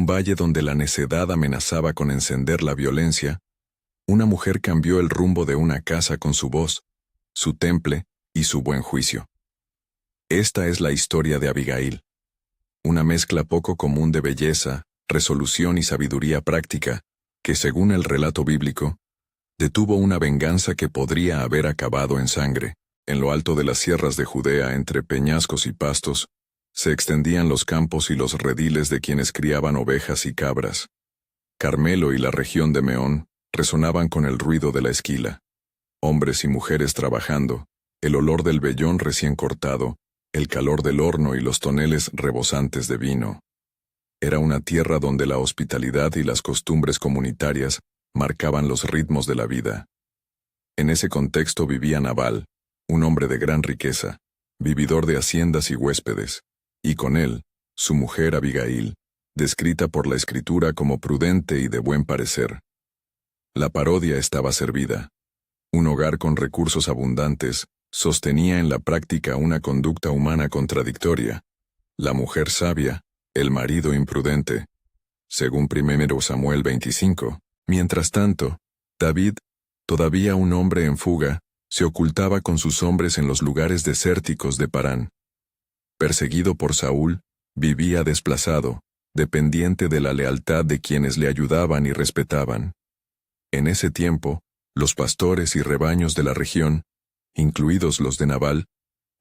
un valle donde la necedad amenazaba con encender la violencia, una mujer cambió el rumbo de una casa con su voz, su temple y su buen juicio. Esta es la historia de Abigail. Una mezcla poco común de belleza, resolución y sabiduría práctica, que según el relato bíblico, detuvo una venganza que podría haber acabado en sangre. En lo alto de las sierras de Judea, entre peñascos y pastos, se extendían los campos y los rediles de quienes criaban ovejas y cabras. Carmelo y la región de Meón resonaban con el ruido de la esquila. Hombres y mujeres trabajando, el olor del vellón recién cortado, el calor del horno y los toneles rebosantes de vino. Era una tierra donde la hospitalidad y las costumbres comunitarias marcaban los ritmos de la vida. En ese contexto vivía Nabal, un hombre de gran riqueza, vividor de haciendas y huéspedes, y con él, su mujer Abigail, descrita por la Escritura como prudente y de buen parecer. La parodia estaba servida. Un hogar con recursos abundantes sostenía en la práctica una conducta humana contradictoria. La mujer sabia, el marido imprudente. Según 1 Samuel 25. Mientras tanto, David, todavía un hombre en fuga, se ocultaba con sus hombres en los lugares desérticos de Parán. Perseguido por Saúl, vivía desplazado, dependiente de la lealtad de quienes le ayudaban y respetaban. En ese tiempo, los pastores y rebaños de la región, incluidos los de Nabal,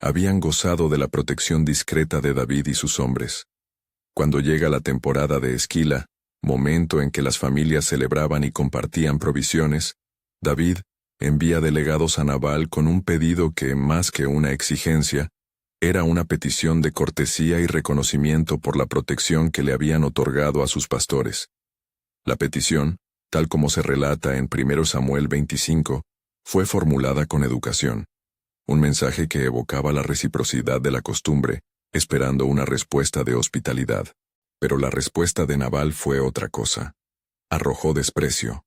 habían gozado de la protección discreta de David y sus hombres. Cuando llega la temporada de esquila, momento en que las familias celebraban y compartían provisiones, David envía delegados a Nabal con un pedido que, más que una exigencia, era una petición de cortesía y reconocimiento por la protección que le habían otorgado a sus pastores. La petición, tal como se relata en 1 Samuel 25, fue formulada con educación. Un mensaje que evocaba la reciprocidad de la costumbre, esperando una respuesta de hospitalidad. Pero la respuesta de Nabal fue otra cosa. Arrojó desprecio.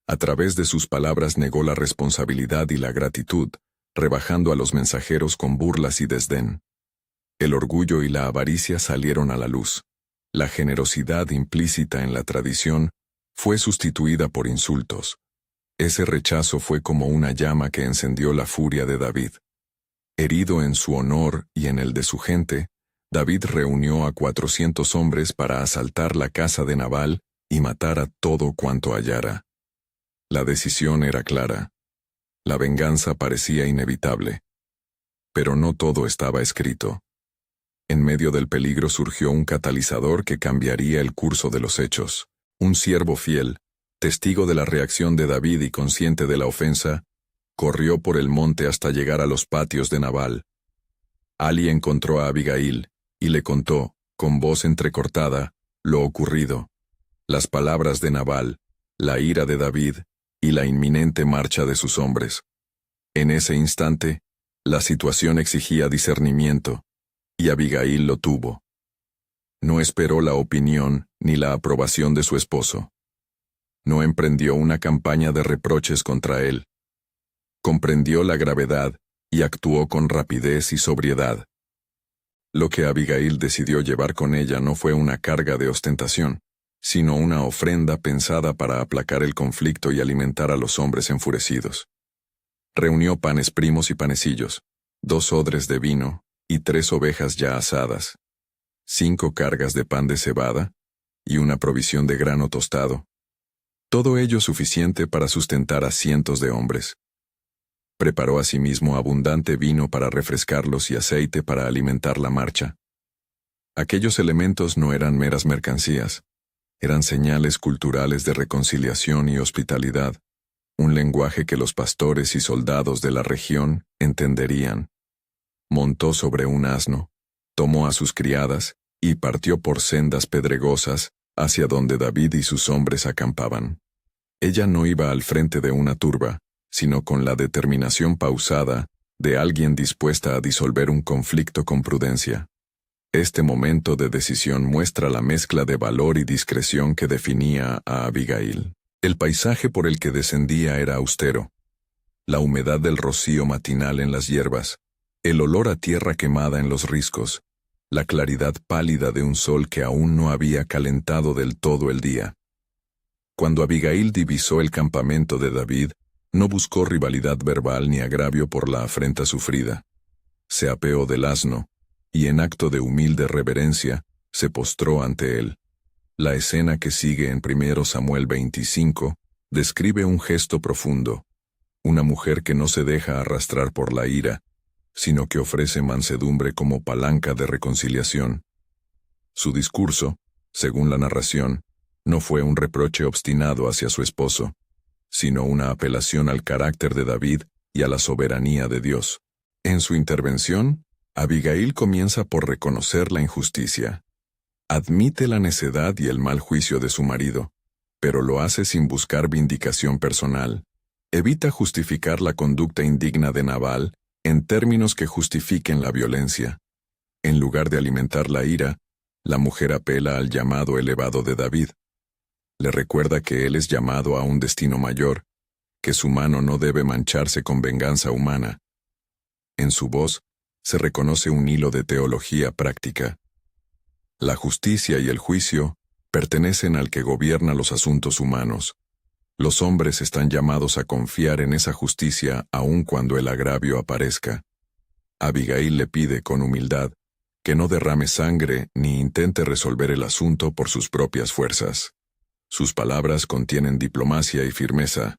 A través de sus palabras negó la responsabilidad y la gratitud, rebajando a los mensajeros con burlas y desdén. El orgullo y la avaricia salieron a la luz. La generosidad implícita en la tradición fue sustituida por insultos. Ese rechazo fue como una llama que encendió la furia de David. Herido en su honor y en el de su gente, David reunió a 400 hombres para asaltar la casa de Nabal y matar a todo cuanto hallara. La decisión era clara. La venganza parecía inevitable. Pero no todo estaba escrito. En medio del peligro surgió un catalizador que cambiaría el curso de los hechos. Un siervo fiel, testigo de la reacción de David y consciente de la ofensa, corrió por el monte hasta llegar a los patios de Nabal. Ali encontró a Abigail y le contó, con voz entrecortada, lo ocurrido, las palabras de Nabal, la ira de David y la inminente marcha de sus hombres. En ese instante, la situación exigía discernimiento, y Abigail lo tuvo. No esperó la opinión ni la aprobación de su esposo. No emprendió una campaña de reproches contra él. Comprendió la gravedad y actuó con rapidez y sobriedad. Lo que Abigail decidió llevar con ella no fue una carga de ostentación, sino una ofrenda pensada para aplacar el conflicto y alimentar a los hombres enfurecidos. Reunió panes primos y panecillos, 2 odres de vino y 3 ovejas ya asadas, 5 cargas de pan de cebada y una provisión de grano tostado. Todo ello suficiente para sustentar a cientos de hombres. Preparó asimismo abundante vino para refrescarlos y aceite para alimentar la marcha. Aquellos elementos no eran meras mercancías, eran señales culturales de reconciliación y hospitalidad, un lenguaje que los pastores y soldados de la región entenderían. Montó sobre un asno, tomó a sus criadas y partió por sendas pedregosas hacia donde David y sus hombres acampaban. Ella no iba al frente de una turba, sino con la determinación pausada de alguien dispuesta a disolver un conflicto con prudencia. Este momento de decisión muestra la mezcla de valor y discreción que definía a Abigail. El paisaje por el que descendía era austero. La humedad del rocío matinal en las hierbas, el olor a tierra quemada en los riscos, la claridad pálida de un sol que aún no había calentado del todo el día. Cuando Abigail divisó el campamento de David, no buscó rivalidad verbal ni agravio por la afrenta sufrida. Se apeó del asno, y en acto de humilde reverencia, se postró ante él. La escena que sigue en 1 Samuel 25 describe un gesto profundo, una mujer que no se deja arrastrar por la ira, sino que ofrece mansedumbre como palanca de reconciliación. Su discurso, según la narración, no fue un reproche obstinado hacia su esposo, sino una apelación al carácter de David y a la soberanía de Dios. En su intervención, Abigail comienza por reconocer la injusticia. Admite la necedad y el mal juicio de su marido, pero lo hace sin buscar vindicación personal. Evita justificar la conducta indigna de Nabal en términos que justifiquen la violencia. En lugar de alimentar la ira, la mujer apela al llamado elevado de David. Le recuerda que él es llamado a un destino mayor, que su mano no debe mancharse con venganza humana. En su voz se reconoce un hilo de teología práctica. La justicia y el juicio pertenecen al que gobierna los asuntos humanos. Los hombres están llamados a confiar en esa justicia aun cuando el agravio aparezca. Abigail le pide con humildad que no derrame sangre ni intente resolver el asunto por sus propias fuerzas. Sus palabras contienen diplomacia y firmeza.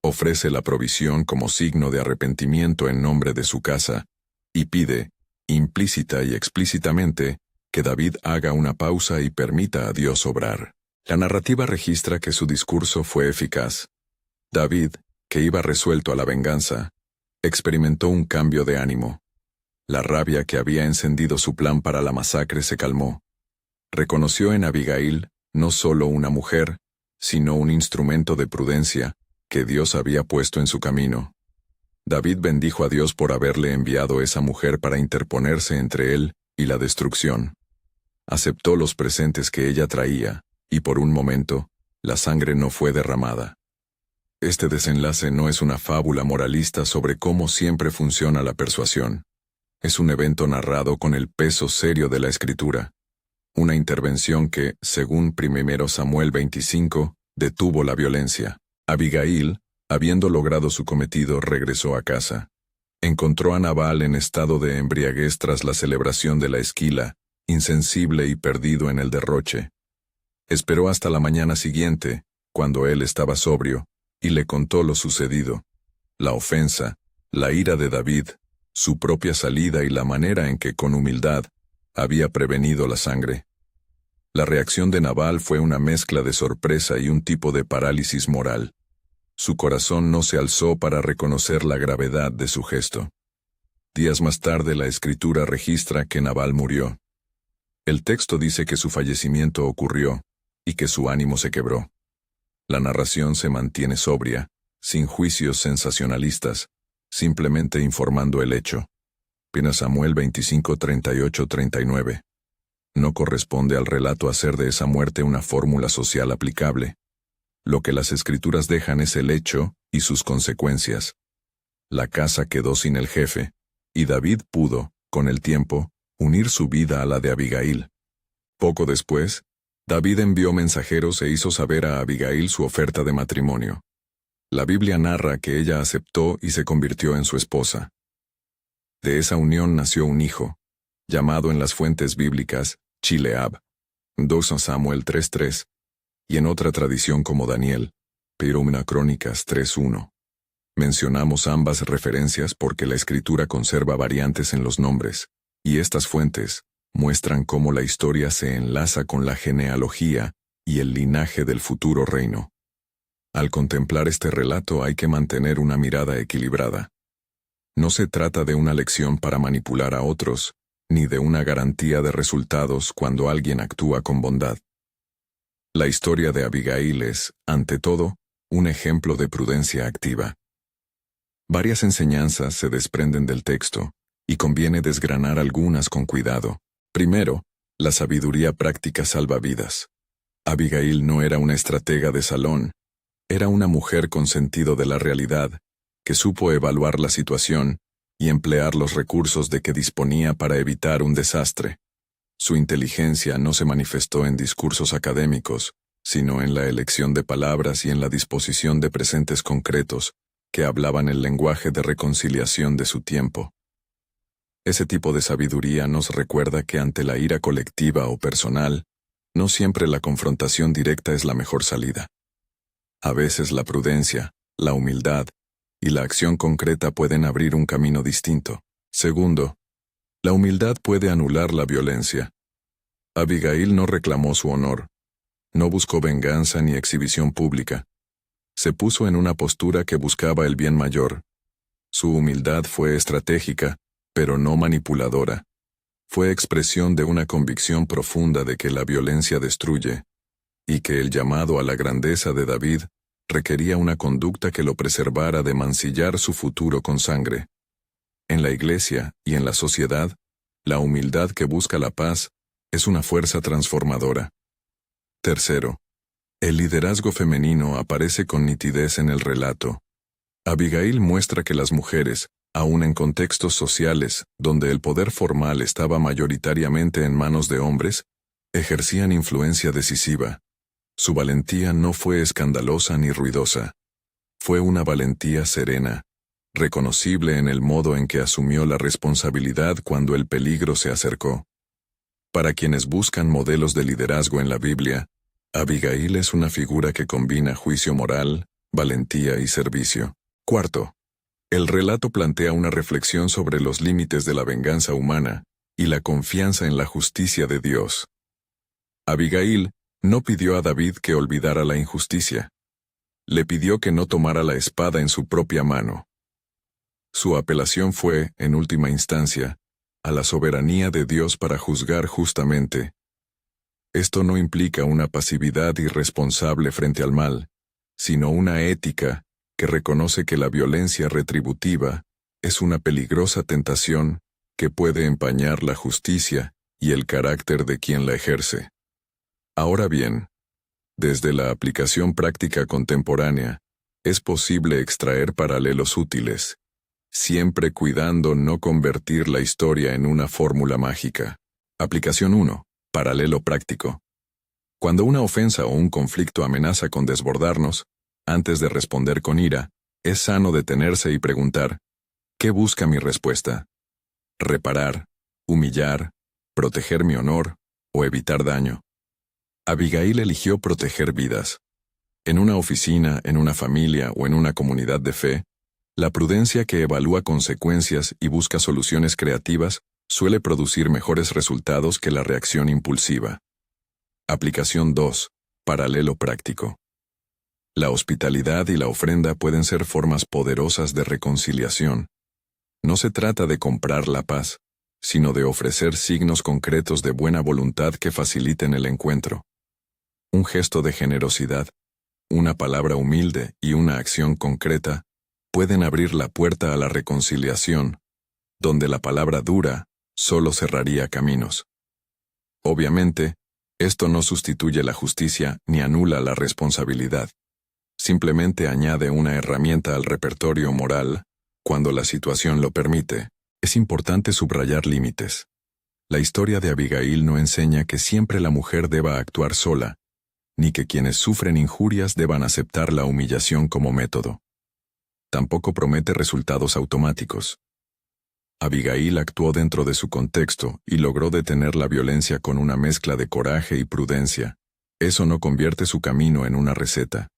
Ofrece la provisión como signo de arrepentimiento en nombre de su casa, y pide, implícita y explícitamente, que David haga una pausa y permita a Dios obrar. La narrativa registra que su discurso fue eficaz. David, que iba resuelto a la venganza, experimentó un cambio de ánimo. La rabia que había encendido su plan para la masacre se calmó. Reconoció en Abigail no solo una mujer, sino un instrumento de prudencia que Dios había puesto en su camino. David bendijo a Dios por haberle enviado esa mujer para interponerse entre él y la destrucción. Aceptó los presentes que ella traía, y por un momento, la sangre no fue derramada. Este desenlace no es una fábula moralista sobre cómo siempre funciona la persuasión. Es un evento narrado con el peso serio de la Escritura. Una intervención que, según 1 Samuel 25, detuvo la violencia. Abigail, habiendo logrado su cometido, regresó a casa. Encontró a Nabal en estado de embriaguez tras la celebración de la esquila, insensible y perdido en el derroche. Esperó hasta la mañana siguiente, cuando él estaba sobrio, y le contó lo sucedido. La ofensa, la ira de David, su propia salida y la manera en que, con humildad, había prevenido la sangre. La reacción de Nabal fue una mezcla de sorpresa y un tipo de parálisis moral. Su corazón no se alzó para reconocer la gravedad de su gesto. Días más tarde la Escritura registra que Nabal murió. El texto dice que su fallecimiento ocurrió, y que su ánimo se quebró. La narración se mantiene sobria, sin juicios sensacionalistas, simplemente informando el hecho. 1 Samuel 25, 38, 39. No corresponde al relato hacer de esa muerte una fórmula social aplicable. Lo que las Escrituras dejan es el hecho y sus consecuencias. La casa quedó sin el jefe, y David pudo, con el tiempo, unir su vida a la de Abigail. Poco después, David envió mensajeros e hizo saber a Abigail su oferta de matrimonio. La Biblia narra que ella aceptó y se convirtió en su esposa. De esa unión nació un hijo, llamado en las fuentes bíblicas Chileab, 2 Samuel 3:3, y en otra tradición como Daniel, 1 Crónicas 3:1. Mencionamos ambas referencias porque la Escritura conserva variantes en los nombres, y estas fuentes muestran cómo la historia se enlaza con la genealogía y el linaje del futuro reino. Al contemplar este relato hay que mantener una mirada equilibrada. No se trata de una lección para manipular a otros, ni de una garantía de resultados cuando alguien actúa con bondad. La historia de Abigail es, ante todo, un ejemplo de prudencia activa. Varias enseñanzas se desprenden del texto, y conviene desgranar algunas con cuidado. Primero, la sabiduría práctica salva vidas. Abigail no era una estratega de salón, era una mujer con sentido de la realidad, que supo evaluar la situación y emplear los recursos de que disponía para evitar un desastre. Su inteligencia no se manifestó en discursos académicos, sino en la elección de palabras y en la disposición de presentes concretos que hablaban el lenguaje de reconciliación de su tiempo. Ese tipo de sabiduría nos recuerda que ante la ira colectiva o personal, no siempre la confrontación directa es la mejor salida. A veces la prudencia, la humildad y la acción concreta pueden abrir un camino distinto. Segundo, la humildad puede anular la violencia. Abigail no reclamó su honor. No buscó venganza ni exhibición pública. Se puso en una postura que buscaba el bien mayor. Su humildad fue estratégica, pero no manipuladora. Fue expresión de una convicción profunda de que la violencia destruye, y que el llamado a la grandeza de David requería una conducta que lo preservara de mancillar su futuro con sangre. En la iglesia y en la sociedad, la humildad que busca la paz es una fuerza transformadora. Tercero, el liderazgo femenino aparece con nitidez en el relato. Abigail muestra que las mujeres, aun en contextos sociales donde el poder formal estaba mayoritariamente en manos de hombres, ejercían influencia decisiva. Su valentía no fue escandalosa ni ruidosa. Fue una valentía serena, reconocible en el modo en que asumió la responsabilidad cuando el peligro se acercó. Para quienes buscan modelos de liderazgo en la Biblia, Abigail es una figura que combina juicio moral, valentía y servicio. Cuarto, el relato plantea una reflexión sobre los límites de la venganza humana y la confianza en la justicia de Dios. Abigail no pidió a David que olvidara la injusticia. Le pidió que no tomara la espada en su propia mano. Su apelación fue, en última instancia, a la soberanía de Dios para juzgar justamente. Esto no implica una pasividad irresponsable frente al mal, sino una ética que reconoce que la violencia retributiva es una peligrosa tentación que puede empañar la justicia y el carácter de quien la ejerce. Ahora bien, desde la aplicación práctica contemporánea, es posible extraer paralelos útiles, siempre cuidando no convertir la historia en una fórmula mágica. Aplicación 1. Paralelo práctico. Cuando una ofensa o un conflicto amenaza con desbordarnos, antes de responder con ira, es sano detenerse y preguntar, ¿qué busca mi respuesta? ¿Reparar, humillar, proteger mi honor o evitar daño? Abigail eligió proteger vidas. En una oficina, en una familia o en una comunidad de fe, la prudencia que evalúa consecuencias y busca soluciones creativas suele producir mejores resultados que la reacción impulsiva. Aplicación 2. Paralelo práctico. La hospitalidad y la ofrenda pueden ser formas poderosas de reconciliación. No se trata de comprar la paz, sino de ofrecer signos concretos de buena voluntad que faciliten el encuentro. Un gesto de generosidad, una palabra humilde y una acción concreta pueden abrir la puerta a la reconciliación, donde la palabra dura solo cerraría caminos. Obviamente, esto no sustituye la justicia ni anula la responsabilidad. Simplemente añade una herramienta al repertorio moral, cuando la situación lo permite. Es importante subrayar límites. La historia de Abigail no enseña que siempre la mujer deba actuar sola, ni que quienes sufren injurias deban aceptar la humillación como método. Tampoco promete resultados automáticos. Abigail actuó dentro de su contexto y logró detener la violencia con una mezcla de coraje y prudencia. Eso no convierte su camino en una receta.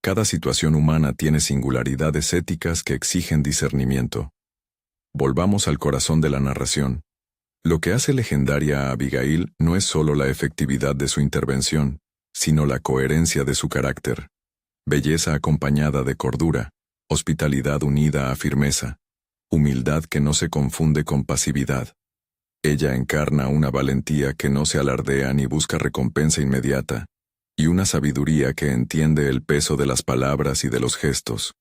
Cada situación humana tiene singularidades éticas que exigen discernimiento. Volvamos al corazón de la narración. Lo que hace legendaria a Abigail no es solo la efectividad de su intervención, sino la coherencia de su carácter. Belleza acompañada de cordura, hospitalidad unida a firmeza, humildad que no se confunde con pasividad. Ella encarna una valentía que no se alardea ni busca recompensa inmediata, y una sabiduría que entiende el peso de las palabras y de los gestos.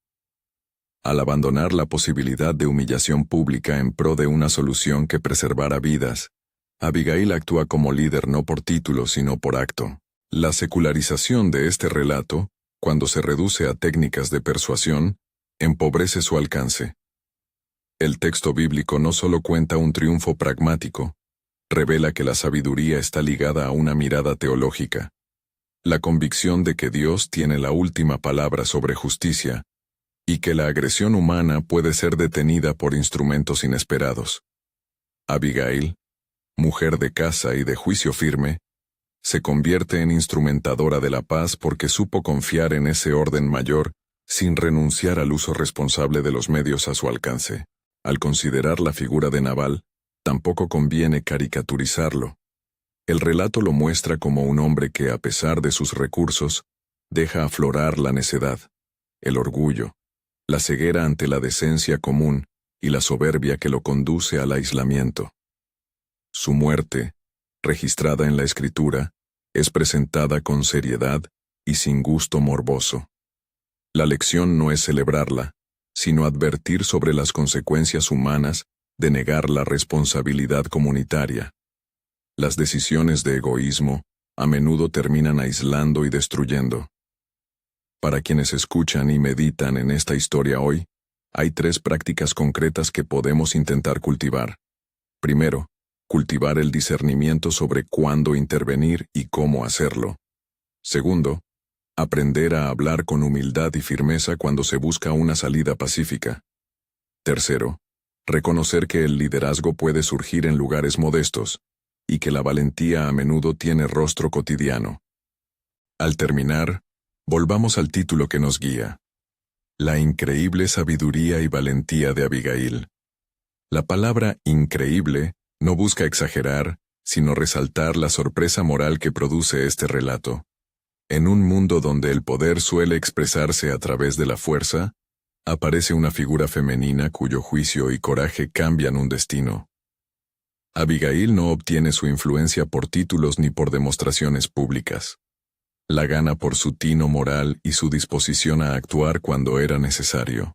Al abandonar la posibilidad de humillación pública en pro de una solución que preservara vidas, Abigail actúa como líder no por título sino por acto. La secularización de este relato, cuando se reduce a técnicas de persuasión, empobrece su alcance. El texto bíblico no solo cuenta un triunfo pragmático, revela que la sabiduría está ligada a una mirada teológica, la convicción de que Dios tiene la última palabra sobre justicia, y que la agresión humana puede ser detenida por instrumentos inesperados. Abigail, mujer de casa y de juicio firme, se convierte en instrumentadora de la paz porque supo confiar en ese orden mayor sin renunciar al uso responsable de los medios a su alcance. Al considerar la figura de Nabal, tampoco conviene caricaturizarlo. El relato lo muestra como un hombre que, a pesar de sus recursos, deja aflorar la necedad, el orgullo, la ceguera ante la decencia común y la soberbia que lo conduce al aislamiento. Su muerte, registrada en la Escritura, es presentada con seriedad y sin gusto morboso. La lección no es celebrarla, sino advertir sobre las consecuencias humanas de negar la responsabilidad comunitaria. Las decisiones de egoísmo a menudo terminan aislando y destruyendo. Para quienes escuchan y meditan en esta historia hoy, hay 3 prácticas concretas que podemos intentar cultivar. Primero, cultivar el discernimiento sobre cuándo intervenir y cómo hacerlo. Segundo, aprender a hablar con humildad y firmeza cuando se busca una salida pacífica. Tercero, reconocer que el liderazgo puede surgir en lugares modestos, y que la valentía a menudo tiene rostro cotidiano. Al terminar, volvamos al título que nos guía. La increíble sabiduría y valentía de Abigail. La palabra increíble no busca exagerar, sino resaltar la sorpresa moral que produce este relato. En un mundo donde el poder suele expresarse a través de la fuerza, aparece una figura femenina cuyo juicio y coraje cambian un destino. Abigail no obtiene su influencia por títulos ni por demostraciones públicas. La gana por su tino moral y su disposición a actuar cuando era necesario.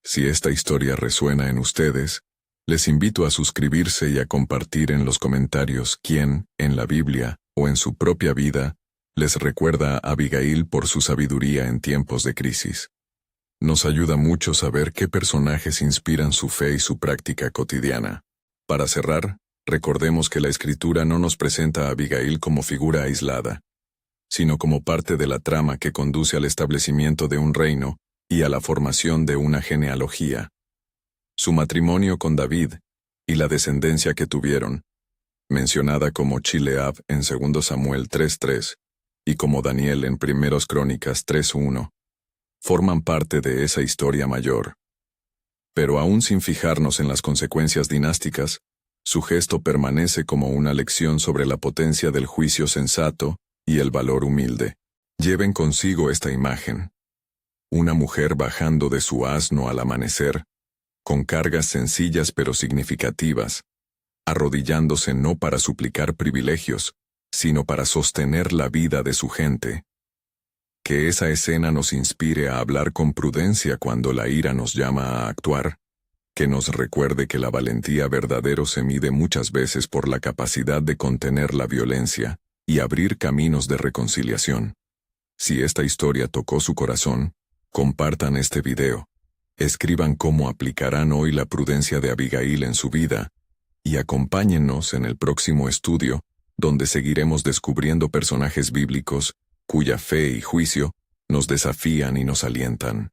Si esta historia resuena en ustedes, les invito a suscribirse y a compartir en los comentarios quién, en la Biblia o en su propia vida, les recuerda a Abigail por su sabiduría en tiempos de crisis. Nos ayuda mucho saber qué personajes inspiran su fe y su práctica cotidiana. Para cerrar, recordemos que la Escritura no nos presenta a Abigail como figura aislada, sino como parte de la trama que conduce al establecimiento de un reino y a la formación de una genealogía. Su matrimonio con David y la descendencia que tuvieron, mencionada como Chileab en 2 Samuel 3:3 y como Daniel en 1 Crónicas 3:1, forman parte de esa historia mayor. Pero aún sin fijarnos en las consecuencias dinásticas, su gesto permanece como una lección sobre la potencia del juicio sensato y el valor humilde. Lleven consigo esta imagen. Una mujer bajando de su asno al amanecer, con cargas sencillas pero significativas, arrodillándose no para suplicar privilegios, sino para sostener la vida de su gente. Que esa escena nos inspire a hablar con prudencia cuando la ira nos llama a actuar, que nos recuerde que la valentía verdadera se mide muchas veces por la capacidad de contener la violencia y abrir caminos de reconciliación. Si esta historia tocó su corazón, compartan este video, escriban cómo aplicarán hoy la prudencia de Abigail en su vida, y acompáñennos en el próximo estudio, donde seguiremos descubriendo personajes bíblicos cuya fe y juicio nos desafían y nos alientan.